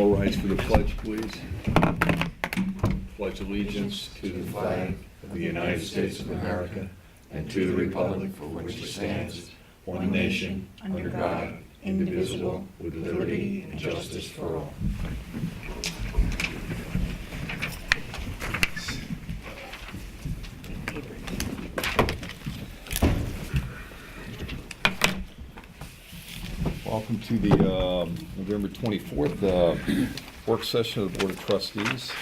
all rise for the pledge, please. Pledge allegiance to the flag of the United States of America and to the republic for which it stands, one nation, under God, indivisible, with liberty and justice for all. Welcome to the November 24th work session of the Board of Trustees.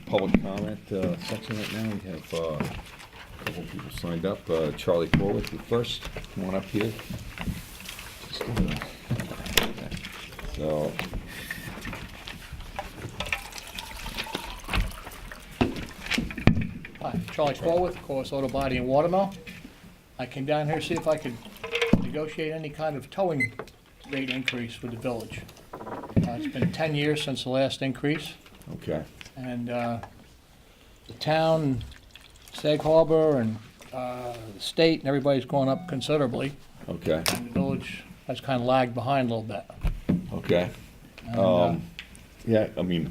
Public comment section right now. We have a couple of people signed up. Charlie Corwith, you first. Come on up here. So. Hi, Charlie Corwith, Corwith Auto Body and Watermill. I came down here to see if I could negotiate any kind of towing rate increase for the village. It's been 10 years since the last increase, Okay. and the town, Sag Harbor, and the state, and everybody's gone up considerably, Okay. and the village has kind of lagged behind a little bit. Okay. And, Yeah, I mean,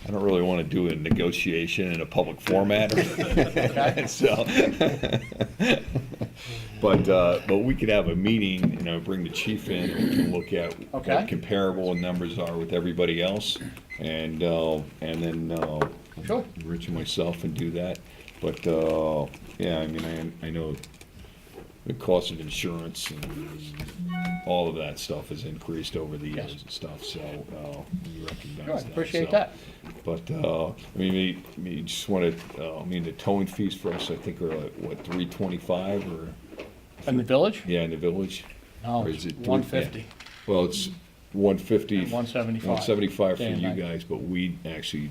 I don't really want to do a negotiation in a public format. So, but we could have a meeting, bring the chief in, and we can look at Okay. what comparable numbers are with everybody else, and then Sure. Rich and myself and do that. But, yeah, I mean, I know the cost of insurance and all of that stuff has increased over the years Yes. and stuff, so we recognize Sure, I that. appreciate So, that. but, I mean, you just wanted, the towing fees for us, I think, are like, what, $325 or? In the village? Yeah, in the village? No, Or it's is it $150. Well, it's $150. And $175. $175 for Day and you night. guys, but we actually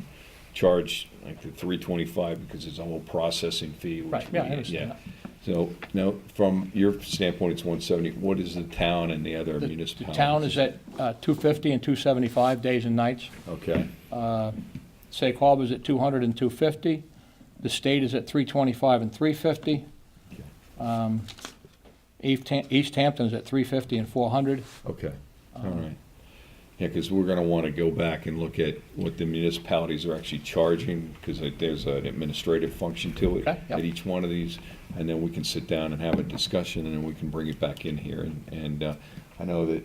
charge like the $325 because it's a whole processing fee. Which Right, yeah, I we- understand that. So, now, from your standpoint, it's $170. What is the town and the other The municipalities? town is at $250 and $275 days and nights. Okay, Sag Harbor's at $200 and $250. The state is at $325 and $350. East Hampton's at $350 and $400. okay, all right. Yeah, because we're gonna wanna go back and look at what the municipalities are actually charging, because there's an administrative function to it Okay, yep. at each one of these, and then we can sit down and have a discussion, and then we can bring it back in here, and I know that,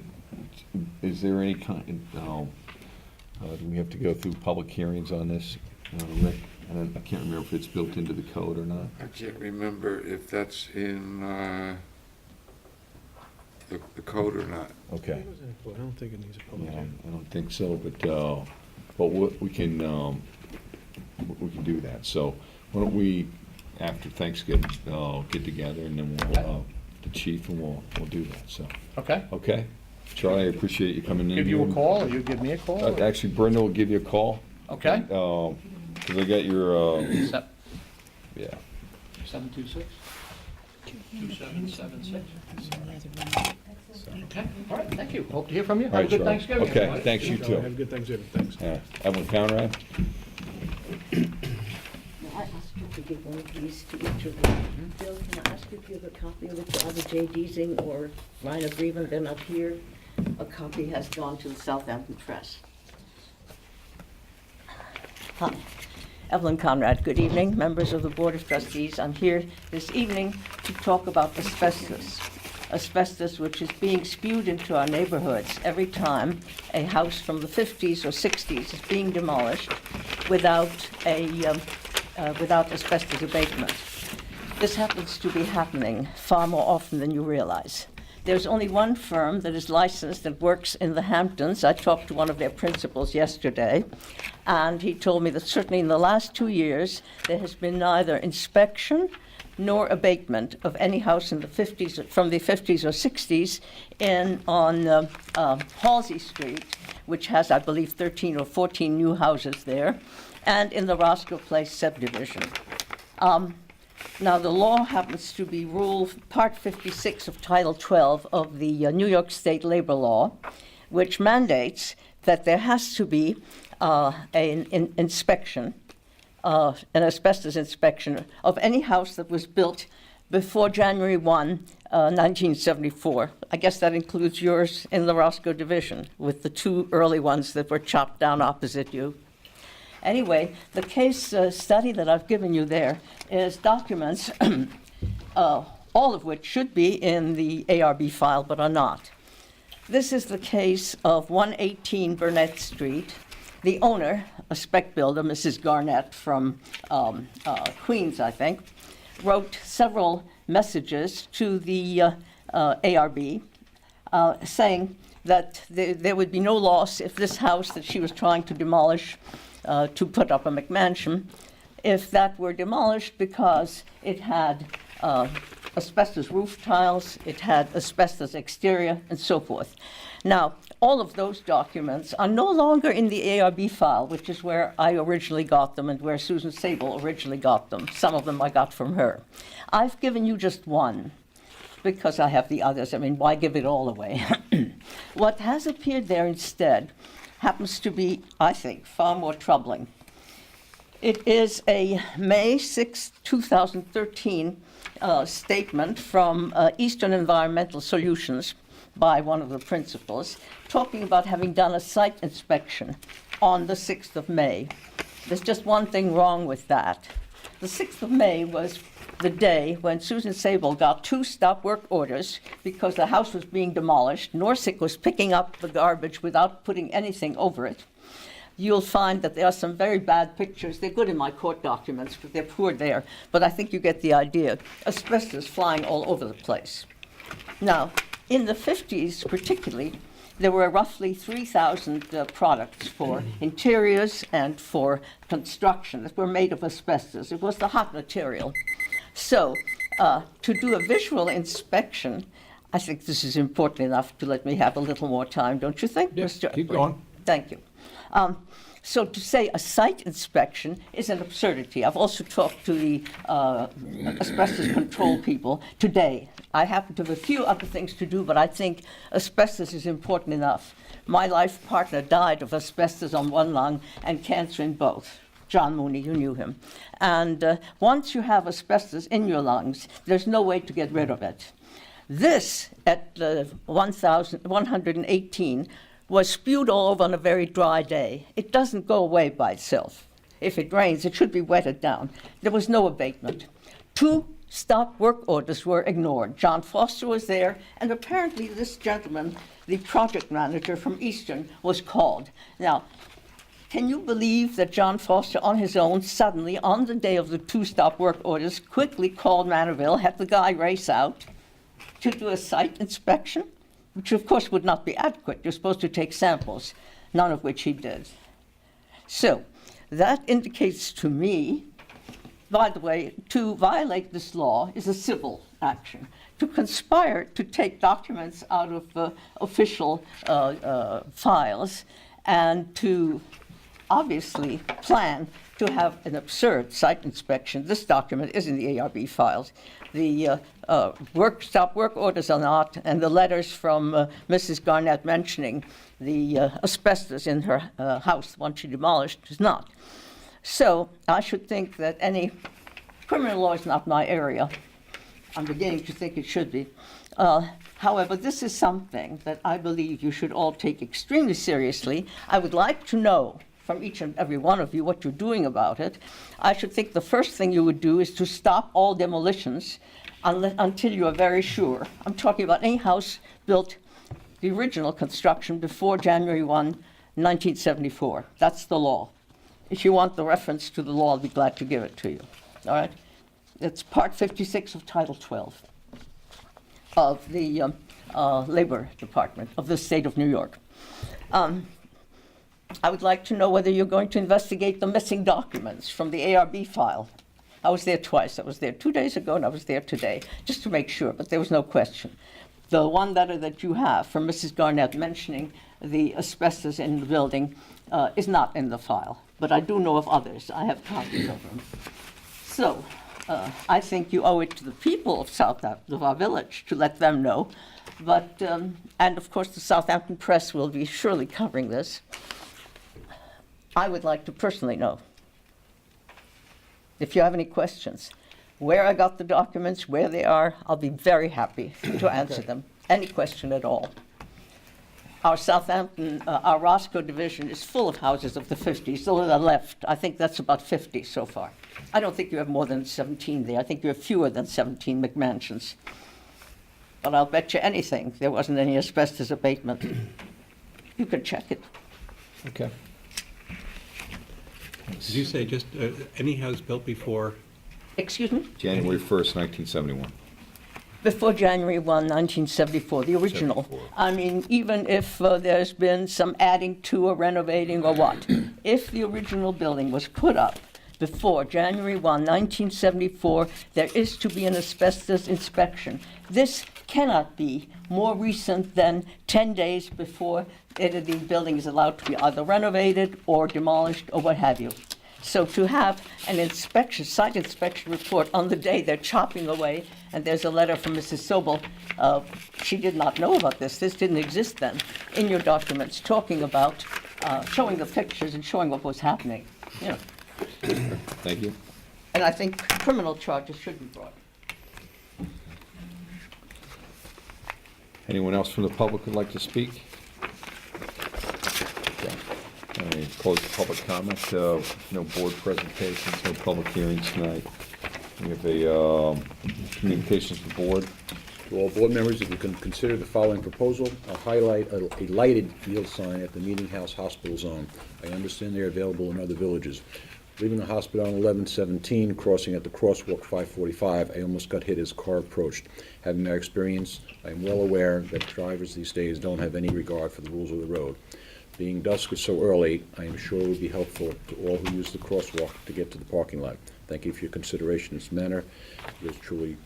is there any kind, do we have to go through public hearings on this, Rick? I can't remember if it's built into the code or not. I can't remember if that's in the code or not. Okay. I don't think it needs a public Yeah, hearing. I don't think so, but we can do that. So why don't we, after Thanksgiving, get together, and then we'll, the chief, and we'll do that, so. Okay? Okay? Charlie, I appreciate you coming in. Give you here. a call, or you give me a call? or- Actually, Brenda will give you a call, Okay? because I got your, Sep- yeah. 726? 2776? Okay, all right, thank you. Hope to hear from you. All Have a right, good Charlie. Thanksgiving. Okay, everybody. thanks, you Charlie, too. Have a good Thanksgiving, thanks. Evelyn Conrad? May I ask you to give one of these to each of them? Bill, can I ask you if you have a copy of it to either J.D. Zing or line agreement? They're not here. A copy has gone to the Southampton Press. Hi. Evelyn Conrad, good evening, members of the Board of Trustees. I'm here this evening to talk about asbestos. Asbestos, which is being spewed into our neighborhoods every time a house from the 50s or 60s is being demolished without asbestos abatement. This happens to be happening far more often than you realize. There's only one firm that is licensed that works in the Hamptons. I talked to one of their principals yesterday, and he told me that certainly in the last 2 years, there has been neither inspection nor abatement of any house in the 50s, from the 50s or 60s on Halsey Street, which has, I believe, 13 or 14 new houses there, and in the Roscoe Place subdivision. Now, the law happens to be Rule Part 56 of Title 12 of the New York State Labor Law, which mandates that there has to be an inspection, an asbestos inspection of any house that was built before January 1, 1974. I guess that includes yours in the Roscoe Division, with the two early ones that were chopped down opposite you. Anyway, the case study that I've given you there is documents, all of which should be in the ARB file but are not. This is the case of 118 Burnett Street. The owner, a spec builder, Mrs. Garnett from Queens, I think, wrote several messages to the ARB saying that there would be no loss if this house that she was trying to demolish to put up a McMansion, if that were demolished because it had asbestos roof tiles, it had asbestos exterior, and so forth. Now, all of those documents are no longer in the ARB file, which is where I originally got them and where Susan Sable originally got them. Some of them I got from her. I've given you just one because I have the others. I mean, why give it all away? What has appeared there instead happens to be, I think, far more troubling. It is a May 6, 2013 statement from Eastern Environmental Solutions by one of the principals, talking about having done a site inspection on the 6th of May. There's just one thing wrong with that. The 6th of May was the day when Susan Sable got 2 stop work orders because the house was being demolished. Norsec was picking up the garbage without putting anything over it. You'll find that there are some very bad pictures. They're good in my court documents, but they're poor there. But I think you get the idea. Asbestos flying all over the place. Now, in the 50s particularly, there were roughly 3,000 products for interiors and for construction that were made of asbestos. It was the hot material. So to do a visual inspection, I think this is important enough to let me have a little more time, don't you think, Yes, Mr. keep Eckler? going. Thank you. So to say a site inspection is an absurdity. I've also talked to the asbestos control people today. I happen to have a few other things to do, but I think asbestos is important enough. My life partner died of asbestos on one lung and cancer in both. John Mooney, you knew him. And once you have asbestos in your lungs, there's no way to get rid of it. This, at 118, was spewed all over on a very dry day. It doesn't go away by itself. If it rains, it should be wetted down. There was no abatement. 2 stop work orders were ignored. John Foster was there, and apparently this gentleman, the project manager from Eastern, was called. Now, can you believe that John Foster on his own, suddenly, on the day of the 2 stop work orders, quickly called Manorville, had the guy race out to do a site inspection? Which of course would not be adequate. You're supposed to take samples, none of which he did. So that indicates to me, by the way, to violate this law is a civil action. To conspire to take documents out of official files and to obviously plan to have an absurd site inspection. This document is in the ARB files. The stop work orders are not, and the letters from Mrs. Garnett mentioning the asbestos in her house, the one she demolished, is not. So I should think that any criminal law is not my area. I'm beginning to think it should be. However, this is something that I believe you should all take extremely seriously. I would like to know from each and every one of you what you're doing about it. I should think the first thing you would do is to stop all demolitions until you are very sure. I'm talking about any house built, the original construction, before January 1, 1974. That's the law. If you want the reference to the law, I'll be glad to give it to you. All right? It's Part 56 of Title 12 of the Labor Department of the state of New York. I would like to know whether you're going to investigate the missing documents from the ARB file. I was there twice. I was there 2 days ago and I was there today, just to make sure, but there was no question. The one letter that you have from Mrs. Garnett mentioning the asbestos in the building is not in the file, but I do know of others. I have copies of them. So I think you owe it to the people of our village to let them know. But, and of course the Southampton Press will be surely covering this. I would like to personally know. If you have any questions, where I got the documents, where they are, I'll be very happy to answer them. Any question at all. Our Southampton, our Roscoe division is full of houses of the 50s. Those that are left, I think that's about 50 so far. I don't think you have more than 17 there. I think you have fewer than 17 McMansions. But I'll bet you anything there wasn't any asbestos abatement. You can check it. Okay. Did you say just any house built before? Excuse me? January 1st, 1971. Before January 1, 1974, the original. 74. I mean, even if there's been some adding to or renovating or what, if the original building was put up before January 1, 1974, there is to be an asbestos inspection. This cannot be more recent than 10 days before the building is allowed to be either renovated or demolished or what have you. So to have an inspection, site inspection report on the day they're chopping away, and there's a letter from Mrs. Sobel, she did not know about this didn't exist then, in your documents, talking about, showing the pictures and showing what was happening. You know, Thank you. and I think criminal charges should be brought. Anyone else from the public who'd like to speak? Okay. I close the public comment. No board presentations, no public hearings tonight. We have a communications to the board. To all board members, if you can consider the following proposal, I'll highlight a lighted yield sign at the Meeting House Hospital Zone. I understand they're available in other villages. Leaving the hospital on 1117, crossing at the crosswalk 545, I almost got hit as car approached. Having my experience, I am well aware that drivers these days don't have any regard for the rules of the road. Being dusk is so early, I am sure it would be helpful to all who use the crosswalk to get to the parking lot. Thank you for your consideration in this manner. Yours truly,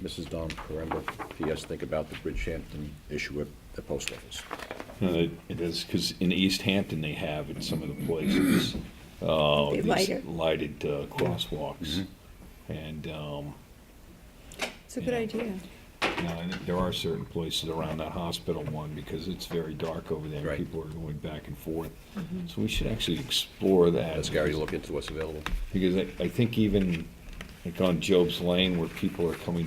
Mrs. Don Caremba. P.S. Think about the Bridgehampton issue at the post office. It is, because in East Hampton, they have in some of the places, They these light it. lighted crosswalks. And, It's a good Yeah. idea. I think there are certain places around that hospital one, because it's very dark over there, and Right. people are going back and forth. So we should actually explore that. Ask Gary to look into what's available. Because I think even, like on Job's Lane, where people are coming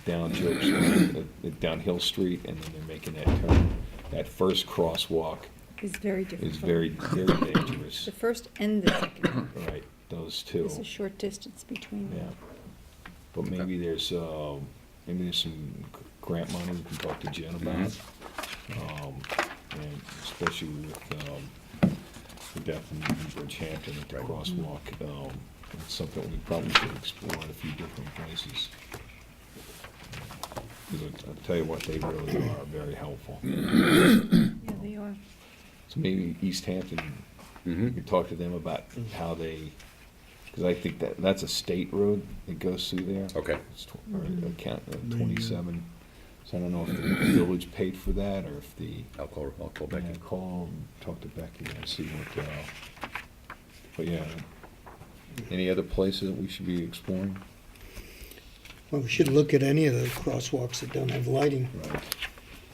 down Job's Lane, down Hill Street, and then they're making that turn, that first crosswalk It's very is difficult. very, very dangerous. The first and the second. Right, those two. There's a short distance between Yeah. them. But maybe there's some grant money we can talk to Jen about. And especially with the death in Bridgehampton at the Right. crosswalk. It's something we probably should explore in a few different places. Because I'll tell you what, they really are very helpful. Yeah, they are. So maybe East Hampton, we could talk to them about how they, because I think that's a state road that goes through there. Okay. It's or account 27. So I don't know if the village paid for that or if the. I'll call Becky. Yeah, call and talk to Becky and see what, but yeah. Any other places that we should be exploring? Well, we should look at any of the crosswalks that don't have lighting.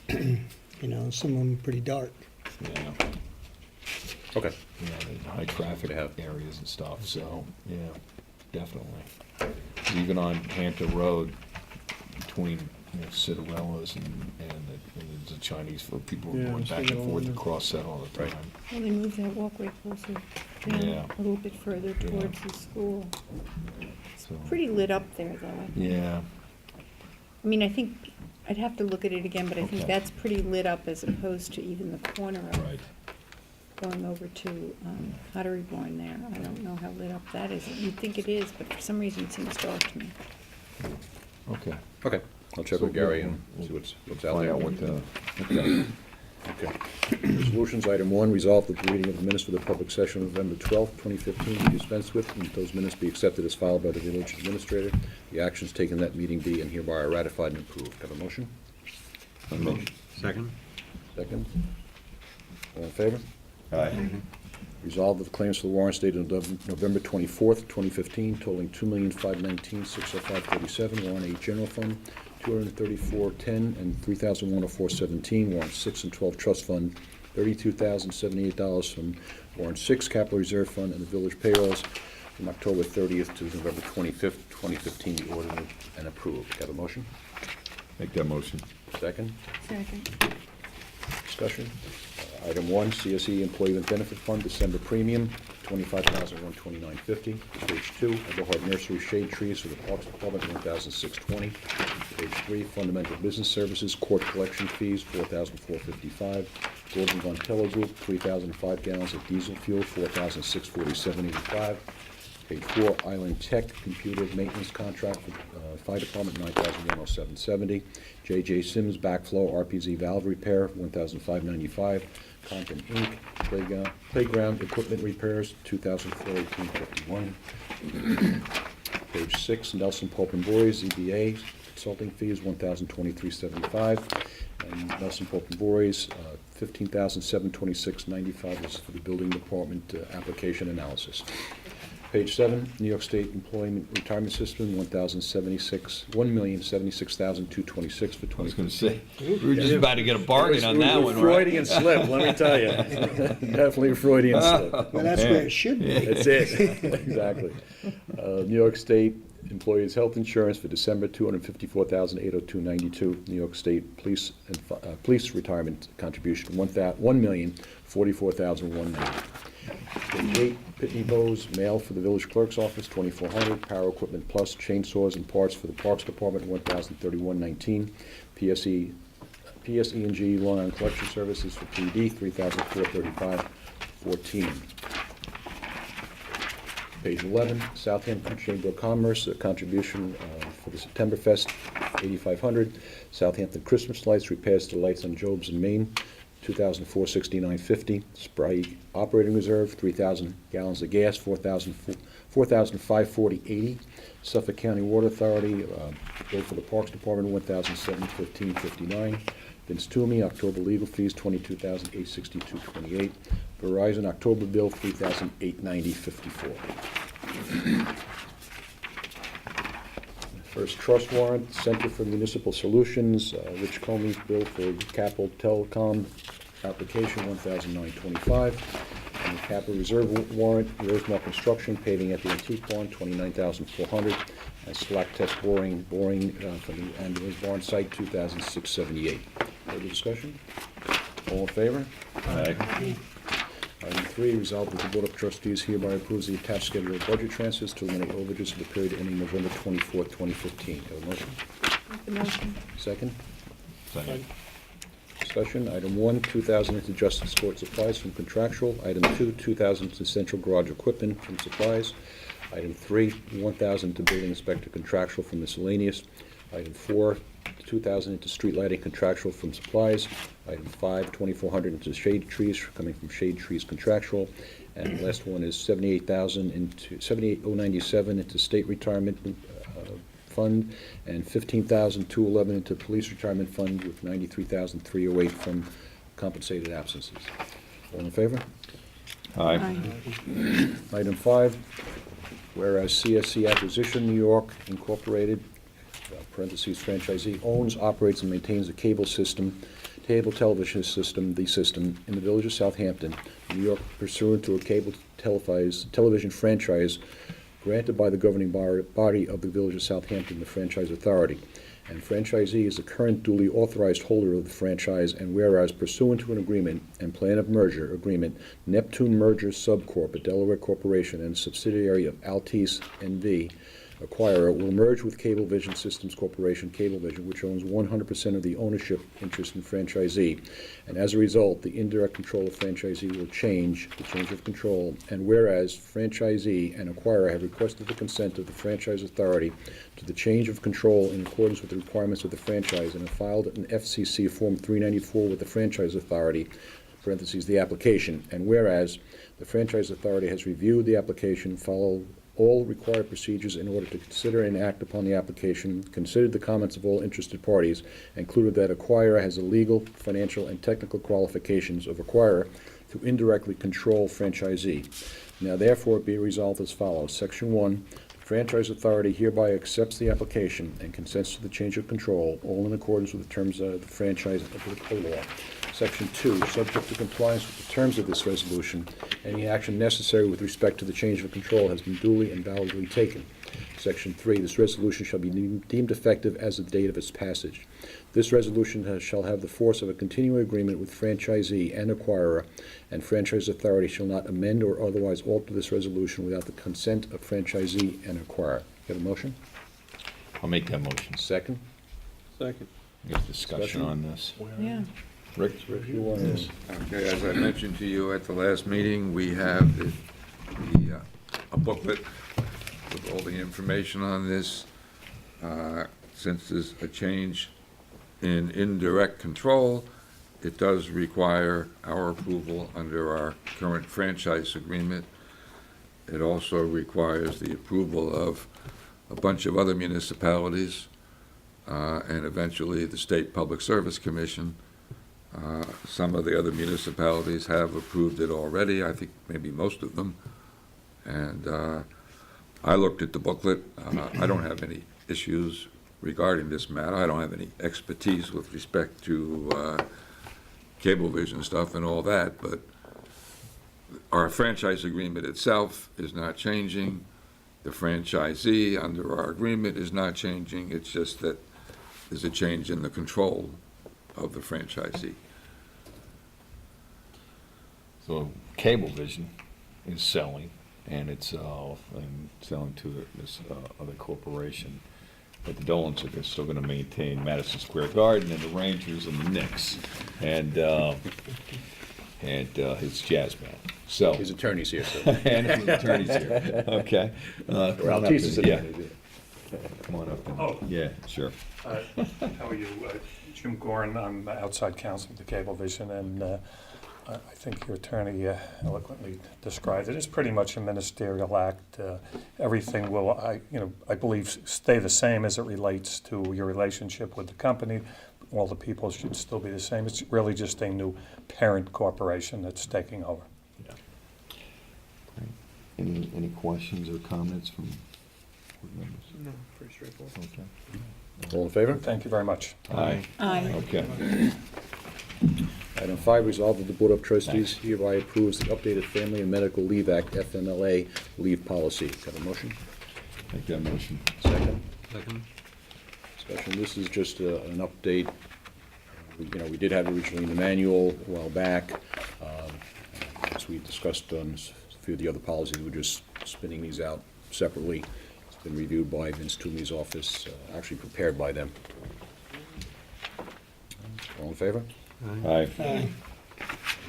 Right, You know, some of them are pretty dark. yeah, Okay. the high traffic They have. areas and stuff, so, yeah, definitely. Even on Hampton Road, between, Cidarella's and there's a Chinese food, people are Yeah, going I see back that and all forth in there. across that all the Right. time. Well, they moved that walkway closer down, Yeah. a little bit further Yeah. towards the school. So, Pretty lit up there, though. I think. yeah, I mean, I think, I'd have to look at it again, but I think Okay. that's pretty lit up as opposed to even the corner of right. going over to Potteryborn there. I don't know how lit up that is. You'd think it is, but for some reason it seems dark to me. Okay. Okay. I'll check So with Gary we'll- and see what's out Find there. out what the, okay. Okay. Resolutions, item 1, resolve that the reading of the minutes for the public session of November 12th, 2015 be dispensed with, and that those minutes be accepted as filed by the village administrator. The actions taken in that meeting be and hereby are ratified and approved. Have a motion? Second? Second? All in favor? Aye. Resolved that the claims for the warrants dated November 24th, 2015, totaling $2,519,605.37, warrant 8 general fund, $234.10, and $3,104.17, warrant 6 and 12 trust fund, $32,078 from warrant 6 capital reserve fund and the village payrolls, from October 30th to November 25th, 2015, be ordered and approved. Have a motion? Make that motion. Second? Second. Discussion. Item 1, CSE Employee Benefit Fund, December premium, $25,129.50. Page 2, Eberhard Nursery Shade Trees for the Parks Department, $1,620. Page 3, Fundamental Business Services Court Collection Fees, $4,455. Gordon Von Teller Group, 3,005 gallons of diesel fuel, $4,647.85. Page 4, Island Tech Computer Maintenance Contract for Fire Department, $9,107.70. J.J. Sims Backflow RPZ Valve Repair, $1,595. Compton Inc. Playground Equipment Repairs, $2,418.51. Page 6, Nelson Pope and Boys ZBA Consulting Fees, $1,023.75. And Nelson Pope and Boys, $15,726.95. This is for the Building Department application analysis. Page 7, New York State Employment Retirement System, $1,076,226 for I was 20. gonna say, we were just about to get a bargain on that one, right? Freudian slip, let me tell you. Definitely a Freudian slip. Well, that's where it should be. That's it, exactly. New York State Employees Health Insurance for December, $254,802.92. New York State Police and Police Retirement Contribution, $1,044,190. Page 8, Pitney Bowes Mail for the Village Clerk's Office, $2,400. Power Equipment Plus Chainsaws and Parts for the Parks Department, $1,031.19. PSE&G Long Island Collection Services for PD, $3,435.14. Page 11, Southampton Chamber of Commerce, a contribution for the September Fest, $8,500. Southampton Christmas Lights, repairs to lights on Jobs in Maine, $2,469.50. Sprague Operating Reserve, 3,000 gallons of gas, $4,540.80. Suffolk County Water Authority, bill for the Parks Department, $1,715.59. Vince Toomey, October legal fees, $22,862.28. Verizon, October bill, $3,890.54. First trust warrant, Center for Municipal Solutions, Rich Comey, bill for Capital Telecom application, $1,925. And the Capital Reserve warrant, Rosemont Construction, paving at the Antique Barn, $29,400. And Slack Test boring for the ambulance barn site, $2,678. Further discussion? All in favor? Aye. Item 3, resolved that the Board of Trustees hereby approves the attached schedule of budget transfers to eliminate overages for the period ending November 24th, 2015. Have a motion? Make the motion. Second? Second. Discussion. Item 1, 2,000 into Justice Court supplies from contractual. Item 2, 2,000 to Central Garage Equipment from supplies. Item 3, 1,000 to Building Inspector contractual from miscellaneous. Item 4, 2,000 into street lighting contractual from supplies. Item 5, 2,400 into shade trees coming from shade trees contractual. And the last one is 78,000 into 78,097 into state retirement fund, and 15,211 into police retirement fund, with 93,308 from compensated absences. All in favor? Aye. Item 5, whereas CSC Acquisition New York Incorporated, parentheses franchisee, owns, operates, and maintains a cable television system, in the village of Southampton, New York, pursuant to a cable television franchise granted by the governing body of the village of Southampton, the Franchise Authority. And franchisee is the current duly authorized holder of the franchise, and whereas pursuant to an agreement and plan of merger agreement, Neptune Merger Subcorp, a Delaware corporation and subsidiary of Altice NV, acquirer, will merge with Cablevision Systems Corporation, Cablevision, which owns 100% of the ownership interest in franchisee. And as a result, the indirect control of franchisee will change, the change of control. And whereas franchisee and acquirer have requested the consent of the Franchise Authority to the change of control in accordance with the requirements of the franchise, and have filed an FCC Form 394 with the Franchise Authority, parentheses, the application. And whereas the Franchise Authority has reviewed the application, followed all required procedures in order to consider and act upon the application, considered the comments of all interested parties, and concluded that acquirer has the legal, financial, and technical qualifications of acquirer to indirectly control franchisee. Now therefore be resolved as follows. Section 1, the Franchise Authority hereby accepts the application and consents to the change of control, all in accordance with the terms of the franchise applicable law. Section 2, subject to compliance with the terms of this resolution, any action necessary with respect to the change of control has been duly and validly taken. Section 3, this resolution shall be deemed effective as of the date of its passage. This resolution shall have the force of a continuing agreement with franchisee and acquirer, and franchise authority shall not amend or otherwise alter this resolution without the consent of franchisee and acquirer. You have a motion? I'll make that motion. Second? Second. We have discussion on this. Yeah. Rick? You want to? Okay, as I mentioned to you at the last meeting, we have a booklet with all the information on this. Since there's a change in indirect control, it does require our approval under our current franchise agreement. It also requires the approval of a bunch of other municipalities, and eventually the State Public Service Commission. Some of the other municipalities have approved it already, I think maybe most of them. And I looked at the booklet. I don't have any issues regarding this matter. I don't have any expertise with respect to Cablevision stuff and all that, but our franchise agreement itself is not changing. The franchisee under our agreement is not changing. It's just that there's a change in the control of the franchisee. So Cablevision is selling, and it's selling to this other corporation. But the Dolans are still going to maintain Madison Square Garden and the Rangers and the Knicks and his jazz band. So His attorney's here, so. and his attorney's here. Okay. Come on up Altice is and- in yeah. there. Come on up. And, Oh. Yeah, sure. How are you? Jim Gorin, I'm outside counsel to Cablevision, and I think your attorney eloquently described it. It's pretty much a ministerial act. Everything will, I believe, stay the same as it relates to your relationship with the company. All the people should still be the same. It's really just a new parent corporation that's taking over. Any questions or comments from board members? No, pretty straightforward. Okay. All in favor? Thank you very much. Aye. Aye. Okay. Item 5, resolved that the Board of Trustees hereby approves the updated Family and Medical Leave Act, FMLA, leave policy. Have a motion? Make that motion. Second? Second. Discussion. This is just an update. We did have originally in the manual a while back. As we discussed on a few of the other policies, we're just spinning these out separately. It's been reviewed by Vince Toomey's office, actually prepared by them. All in favor? Aye.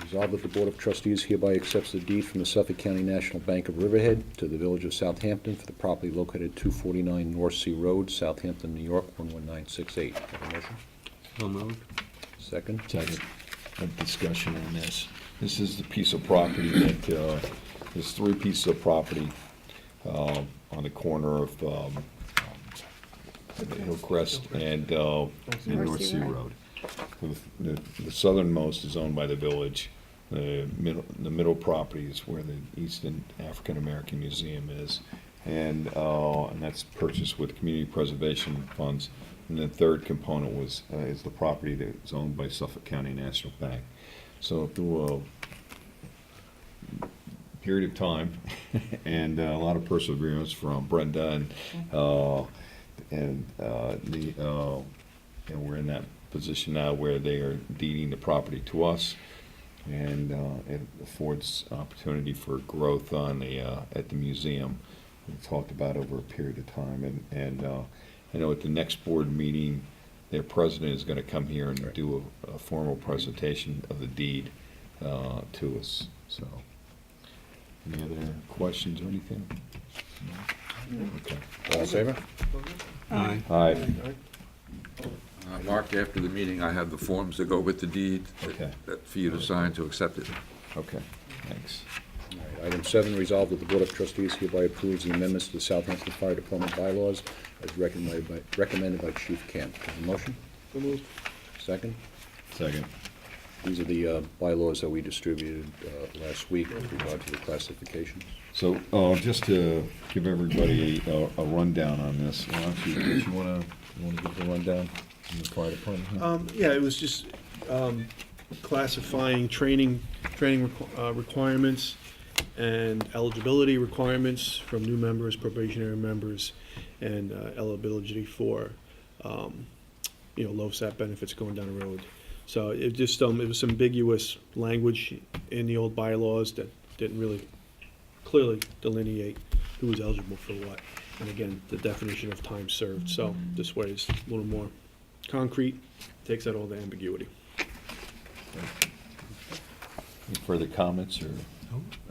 Resolved that the Board of Trustees hereby accepts the deed from the Suffolk County National Bank of Riverhead to the Village of Southampton for the property located at 249 North Sea Road, Southampton, New York, 11968. Have a motion? So moved. Second? Second. Have discussion on this. This is the piece of property that, there's 3 pieces of property on the corner of Hillcrest and North Sea Road. The southernmost is owned by the village. The middle property is where the Eastern African American Museum is, and that's purchased with community preservation funds. And the third component is the property that's owned by Suffolk County National Bank. So through a period of time and a lot of perseverance from Brenda and we're in that position now where they are deeding the property to us, and it affords opportunity for growth on at the museum. We talked about over a period of time, and I know at the next board meeting, their president is going to come here and do a formal presentation of the deed to us. So, any other questions or anything? No? Okay. All in favor? Aye. Aye. Mark, after the meeting, I have the forms that go with the deed Okay. that for you to sign to accept it. Okay. Thanks. All right. Item 7, resolved that the Board of Trustees hereby approves the amendments to the Southampton Fire Department bylaws as recommended by Chief Camp. Have a motion? So moved. Second? Second. These are the bylaws that we distributed last week with regard to the classifications. So, just to give everybody a rundown on this, why don't you, Rich, you wanna give the rundown on the fire department? Yeah, it was just, classifying training requirements and eligibility requirements from new members, probationary members, and eligibility for, LoSAP benefits going down the road. So it just, it was ambiguous language in the old bylaws that didn't really clearly delineate who was eligible for what. And again, the definition of time served. So this way is a little more concrete, takes out all the ambiguity. Any further comments or?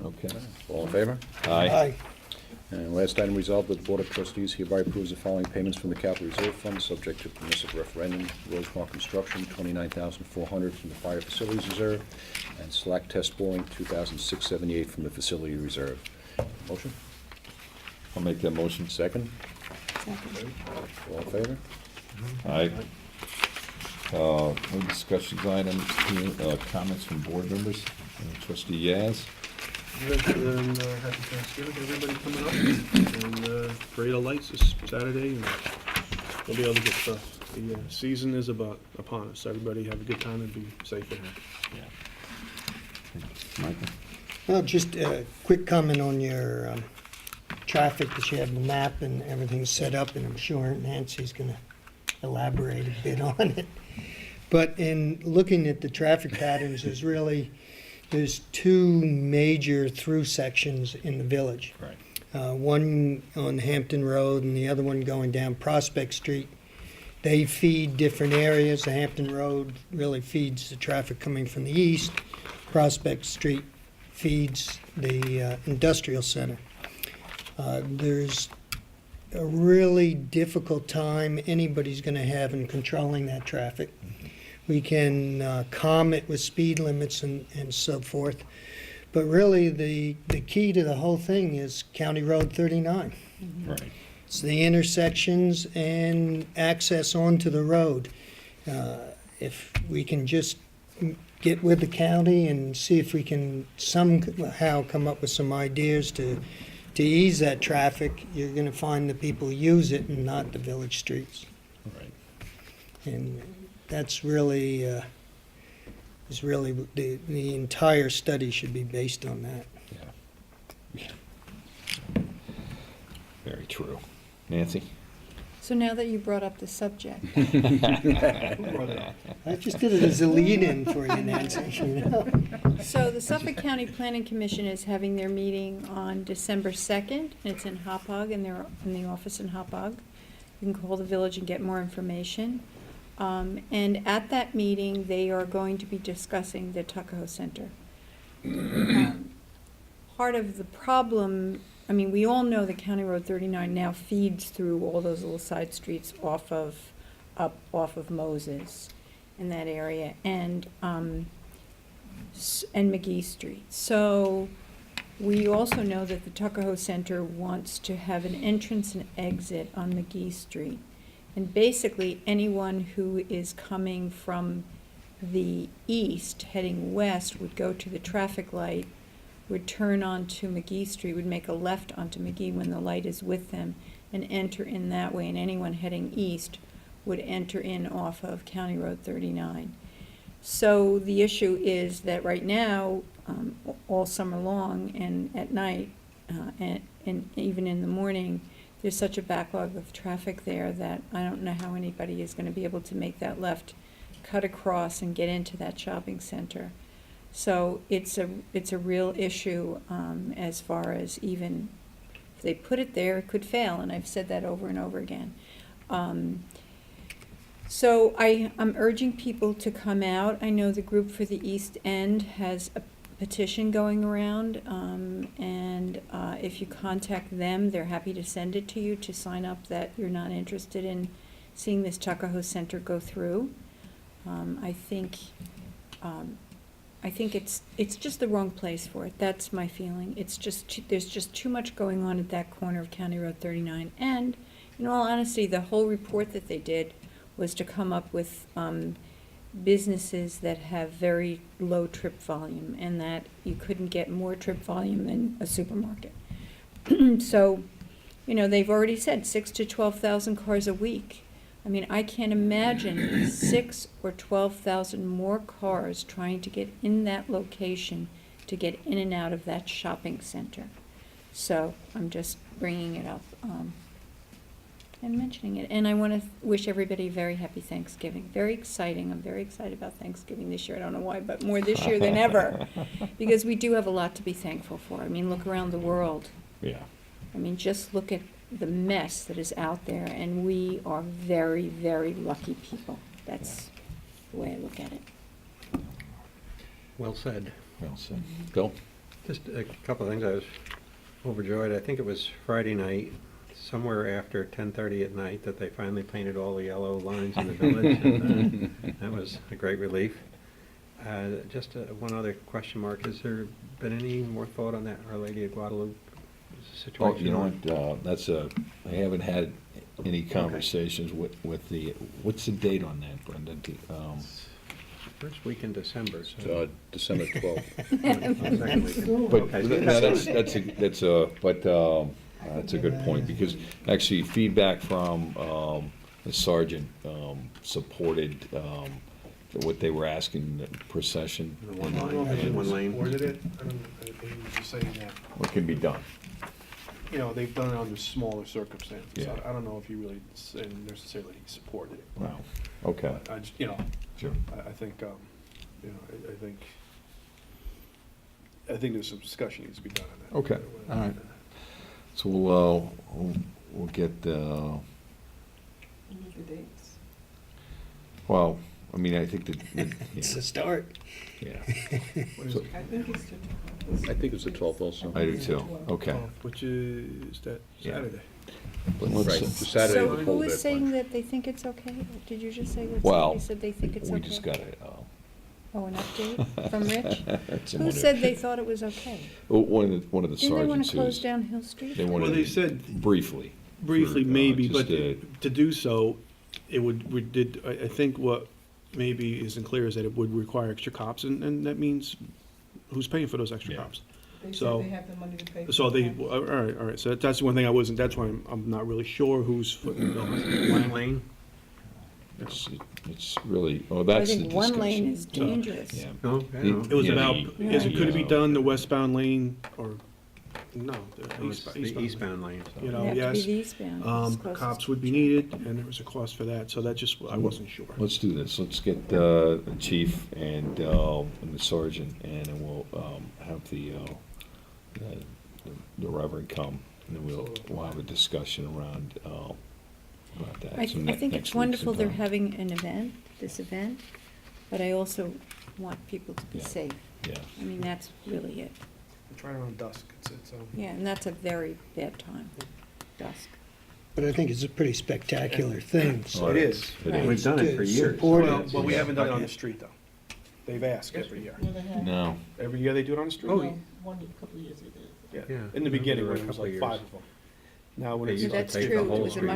Okay. All in favor? Aye. And last item, resolved that the Board of Trustees hereby approves the following payments from the Capital Reserve Fund, subject to permissive referendum. Rosemark Construction, $29,400 from the Fire Facilities Reserve, and Slack Test Boring, $2,678 from the Facility Reserve. Motion? I'll make that motion. Second? Second. All in favor? Aye. No discussions items, comments from board members. Trustee Yaz? And happy Thanksgiving to everybody coming up. And Parade of Lights this Saturday, and there'll be other good stuff. The season is upon us. Everybody have a good time and be safe and happy. Michael? Well, just a quick comment on your traffic, that you have the map and everything set up, and I'm sure Nancy's gonna elaborate a bit on it. But in looking at the traffic patterns, there's two major through sections in the village. Right. One on Hampton Road and the other one going down Prospect Street. They feed different areas. The Hampton Road really feeds the traffic coming from the east. Prospect Street feeds the industrial center. There's a really difficult time anybody's going to have in controlling that traffic. We can calm it with speed limits and so forth, but really the key to the whole thing is County Road 39. Right. It's the intersections and access onto the road. If we can just get with the county and see if we can somehow come up with some ideas to ease that traffic, you're going to find the people use it and not the village streets. Right. And that's really, the entire study should be based on that. Yeah. Very true. Nancy? So now that you brought up the subject, I just did it as a lead-in for you, Nancy, you know? so the Suffolk County Planning Commission is having their meeting on December 2nd, and it's in Hauppauge, and they're in the office in Hauppauge. You can call the village and get more information. And at that meeting, they are going to be discussing the Tuckahoe Center. Part of the problem, I mean, we all know that County Road 39 now feeds through all those little side streets off of Moses in that area, and McGee Street. So we also know that the Tuckahoe Center wants to have an entrance and exit on McGee Street. And basically, anyone who is coming from the east, heading west, would go to the traffic light, would turn onto McGee Street, would make a left onto McGee when the light is with them, and enter in that way. And anyone heading east would enter in off of County Road 39. So the issue is that right now, all summer long and at night, and even in the morning, there's such a backlog of traffic there that I don't know how anybody is going to be able to make that left cut across and get into that shopping center. So it's a real issue as far as, even if they put it there, it could fail, and I've said that over and over again. So I'm urging people to come out. I know the group for the East End has a petition going around, and if you contact them, they're happy to send it to you to sign up that you're not interested in seeing this Tuckahoe Center go through. I think it's just the wrong place for it. That's my feeling. It's just there's just too much going on at that corner of County Road 39. And in all honesty, the whole report that they did was to come up with businesses that have very low trip volume, and that you couldn't get more trip volume than a supermarket. So, they've already said 6,000 to 12,000 cars a week. I mean, I can't imagine 6 or 12,000 more cars trying to get in that location to get in and out of that shopping center. So I'm just bringing it up and mentioning it. And I want to wish everybody a very happy Thanksgiving. Very exciting. I'm very excited about Thanksgiving this year. I don't know why, but more this year than ever. Because we do have a lot to be thankful for. I mean, look around the world. Yeah. I mean, just look at the mess that is out there, and we are very, very lucky people. That's the way I look at it. Well said. Well said. Bill? Just a couple of things. I was overjoyed. I think it was Friday night, somewhere after 10:30 at night, that they finally painted all the yellow lines in the village. And, that was a great relief. Just one other question mark. Has there been any more thought on that Our Lady of Guadalupe Oh, situation? you know what, I haven't had any conversations with the, what's the date on that, Brenda? First week in December, so. December 12th. Second week in- But Okay. no, that's a good point, because actually feedback from the sergeant supported what they were asking, the procession. The one line, One lane. Supported it. I don't know, he was just saying that, What can be done? you know, they've done it under smaller circumstances. Yeah. I don't know if he really necessarily supported it. Wow, okay, I just, you know, sure. I think, you know, I think there's some discussion needs to be done on that. Okay, all right. So we'll get, well, I mean, I think that, It's yeah, a start. yeah, So- I think it's the 12th also. I do too, okay. Which is that Yeah. Saturday. But let's- Right, the Saturday So was who whole is day saying punch. that they think it's okay? Did you just say that Well, somebody said they think it's okay? We just got it. Oh, an update from Rich? Who Someone- said they thought it was okay? Well, one of the Didn't they want sergeants to close who's, down Hill Street? they Well, wanted they to said briefly. briefly, for, maybe, just but to do so, it would, I think what maybe isn't clear is that it would require extra cops, and that means who's paying for those extra Yeah. cops? They So- said they have the money to pay. So for they, that. all right, so that's one thing I wasn't, that's why I'm not really sure who's footing the bill. One lane? It's really, oh, I that's the think one lane discussion. is dangerous. Yeah. No, I don't It know. was Yeah, about, the- could it be yeah. done the westbound lane, or, no, the No, it's the eastbound lane. You It know, have to be yes. the eastbound. It's closest Cops to would be the needed, and there was a cost for that, so that just, I wasn't sure. Let's do this. Let's get the chief and the sergeant, and then we'll have the reverend come, and then we'll have a discussion around about that. I So I think next it's week wonderful they're sometime. having an event, this event, but I also want people to be Yeah. safe. Yeah, I mean, that's really it. It's right around dusk, it's, Yeah, and that's a very bad time, dusk. But I think it's a pretty spectacular thing, so. Oh, it is. It Right. is. We've done it for to years. support Well, it. but we haven't done it on the street, though. They've asked every year. Yeah, they have. No, Every year they do it on the street? Oh, No, one, a couple of years they did. Yeah, Yeah. in the beginning, There were when a it was couple of like 5 years. of them. Now, when They it's, used to That's take the true, it whole was a street.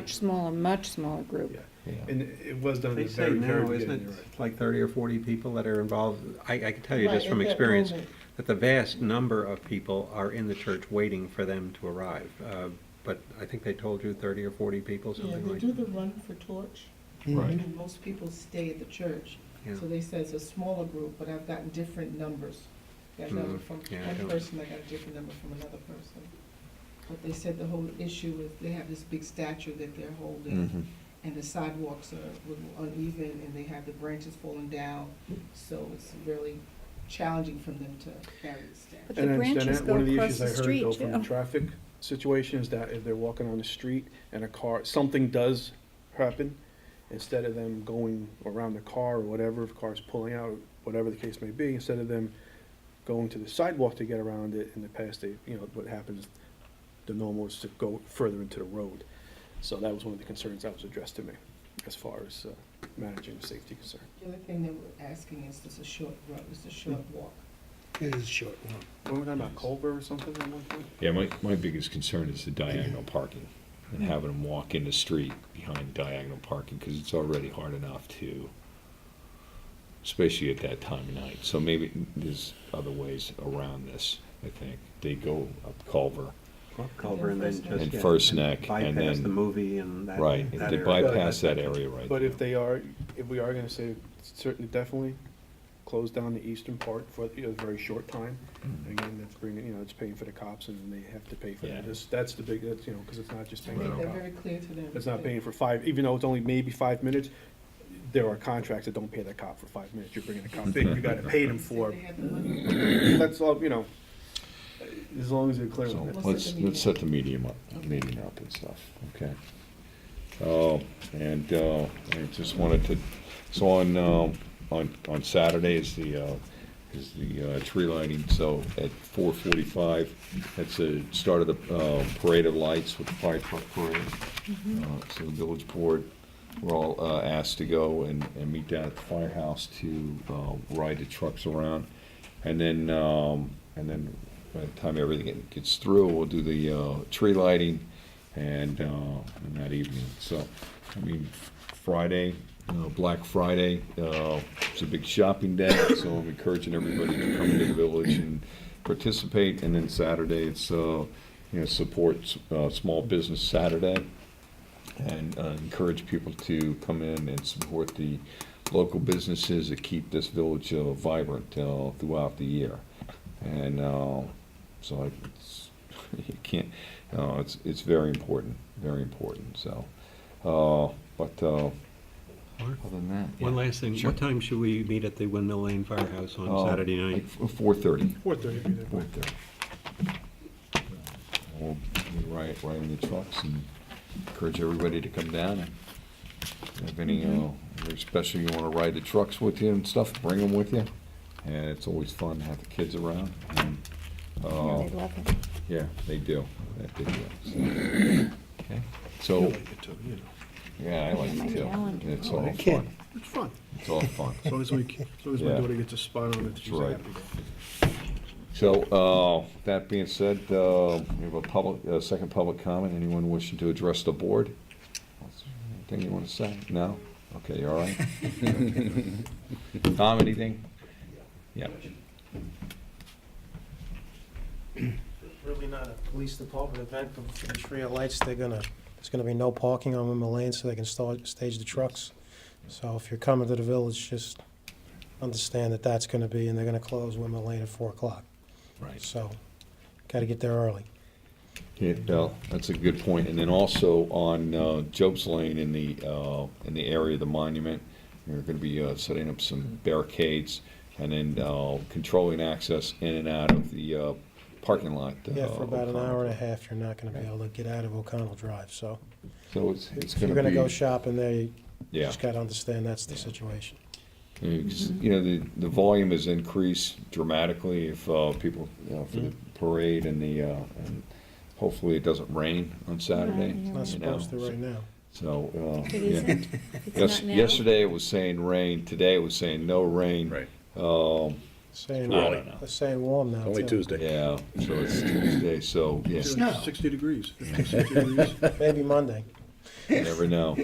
much smaller group. yeah, yeah. and it was done They at the say very, very now, isn't beginning, it, you're right. like 30 or 40 people that are involved? I can tell you Right, just from at that experience, moment. that the vast number of people are in the church waiting for them to arrive. But I think they told you 30 or 40 people, Yeah, something they like do that. the run for torch, Right. and most people stay at the church. Yeah. So they said it's a smaller group, but I've gotten different numbers. Got a number Mm, from yeah, I one don't- person, I got a different number from another person. But they said the whole issue is they have this big statue that they're holding, Mhm. and the sidewalks are a little uneven, and they have the branches falling down, so it's really challenging for them to carry the statue. But the And then branches that- go one of the across issues the I heard, street, though, from the too. traffic situation is that if they're walking on the street and a car, something does happen, instead of them going around the car or whatever, if the car's pulling out, whatever the case may be, instead of them going to the sidewalk to get around it, in the past, they, you know, what happens, the normal is to go further into the road. So that was one of the concerns that was addressed to me, as far as managing the safety concern. The other thing they were asking is this a short run, it's a short walk. It is a short one. What were we talking about, Culver or something at one point? Yeah, my biggest concern is the diagonal parking, and having them walk in the street behind diagonal parking, because it's already hard enough to, especially at that time of night. So maybe there's other ways around this, I think. They go up Culver, Culver and then just. And yeah, First and Neck, and bypass then- the movie and that. Right, if that they area. bypass that area right But if there. if we are gonna say, certainly, definitely close down the eastern part for a very short time. Again, that's bringing, it's paying for the cops, and they have to pay for Yeah. that. That's the big, because it's not just I paying for think the they're cop. very clear to them. It's not paying for five, even though it's only maybe 5 minutes, there are contracts that don't pay the cop for 5 minutes. You're bringing the cop in, you gotta pay them for, They have the money. that's all, as long as they're clear So on it. let's set the meeting up and stuff, okay? And I just wanted to, so on Saturday is the tree lighting, so at 4:45, that's the start of the parade of lights with the fire truck parade. So the village board, we're all asked to go and meet down at the firehouse to ride the trucks around. And then by the time everything gets through, we'll do the tree lighting and that evening. So, I mean, Friday, Black Friday, it's a big shopping day, so I'm encouraging everybody to come into the village and participate. And then Saturday, it's, support Small Business Saturday, and encourage people to come in and support the local businesses that keep this village vibrant throughout the year. And so you can't, it's very important, so, but other than that. One yeah. last thing, Sure. what time should we meet at the Windmill Lane Firehouse on Saturday night? Like 4:30. 4:30 be there. 4:30. We'll be riding the trucks and encourage everybody to come down. And if you have any, especially you want to ride the trucks with you and stuff, bring them with you. And it's always fun to have the kids around. And, Yeah, they love it. yeah, they do. They do. So, okay. You So, like it too, yeah, I like My it too. calendar. It's all I can. fun. It's fun. It's all fun. As long as my Yeah. daughter gets a spot on it, she's right. happy. So, that being said, we have a second public comment. Anyone wishing to address the board? Anything you want to say? No? Okay, you all right? Tom, anything? Yeah. Really not a police department event, but for the tree of lights, there's gonna be no parking on Windmill Lane, so they can stage the trucks. So if you're coming to the village, just understand that that's gonna be, and they're gonna close Windmill Lane at 4 o'clock. Right. So, gotta get there early. Yeah, no, that's a good point. And then also on Job's Lane in the area of the monument, we're going to be setting up some barricades and then controlling access in and out of the parking lot. Yeah, for about an O'Connell. hour and a half, you're not gonna be able to get out of O'Connell Drive, so. So it's If going you're to be. gonna go shopping there, you Yeah. just gotta understand that's the situation. Yeah, 'cause, the volume has increased dramatically if people, for the parade and and hopefully it doesn't rain on Saturday. Right, It's not you know. supposed to right now. So, It yeah. isn't? It's Yes, not now? yesterday it was saying rain, today it was saying no rain. Right. Saying, I don't know. they're saying warm now, Only too. Tuesday. Yeah, so it's Tuesday, so, yeah, Snow. 60 degrees, 50, 60 degrees. Maybe Monday. you never know,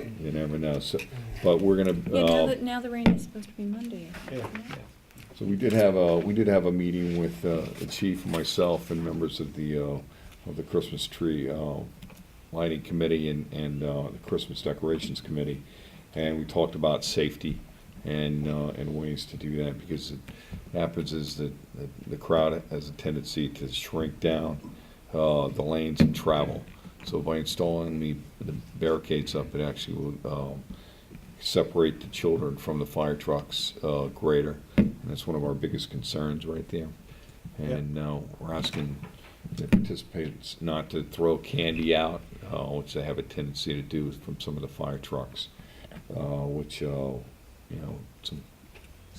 so, but we're Yeah, gonna, now the rain is supposed to be Monday. Yeah. so we did have a meeting with the chief and myself and members of the Christmas tree lighting committee and the Christmas decorations committee, and we talked about safety and ways to do that, because what happens is that the crowd has a tendency to shrink down the lanes and travel. So by installing the barricades up, it actually will separate the children from the fire trucks greater. And that's one of our biggest concerns right there. And we're asking the participants not to throw candy out, which they have a tendency to do from some of the fire trucks, which, some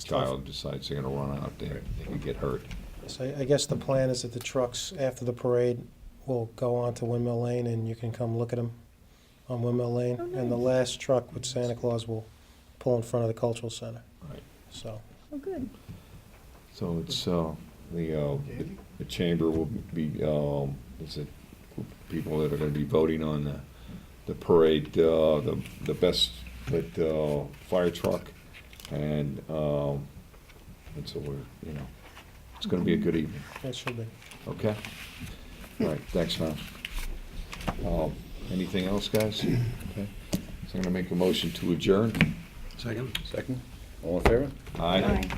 child decides they're gonna run out there, they could get hurt. So I guess the plan is that the trucks, after the parade, will go on to Windmill Lane, and you can come look at them on Windmill Lane. Oh, And the nice. last truck with Santa Claus will pull in front of the cultural center. Right. So, Oh, good. So it's, the chamber will be, it's a group of people that are gonna be voting on the parade, the best fire truck, and so it's gonna be a good evening, that should be. okay? All right, thanks, Tom. Anything else, guys? Okay. So I'm gonna make a motion to adjourn. Second? Second? All in favor? Aye. Aye.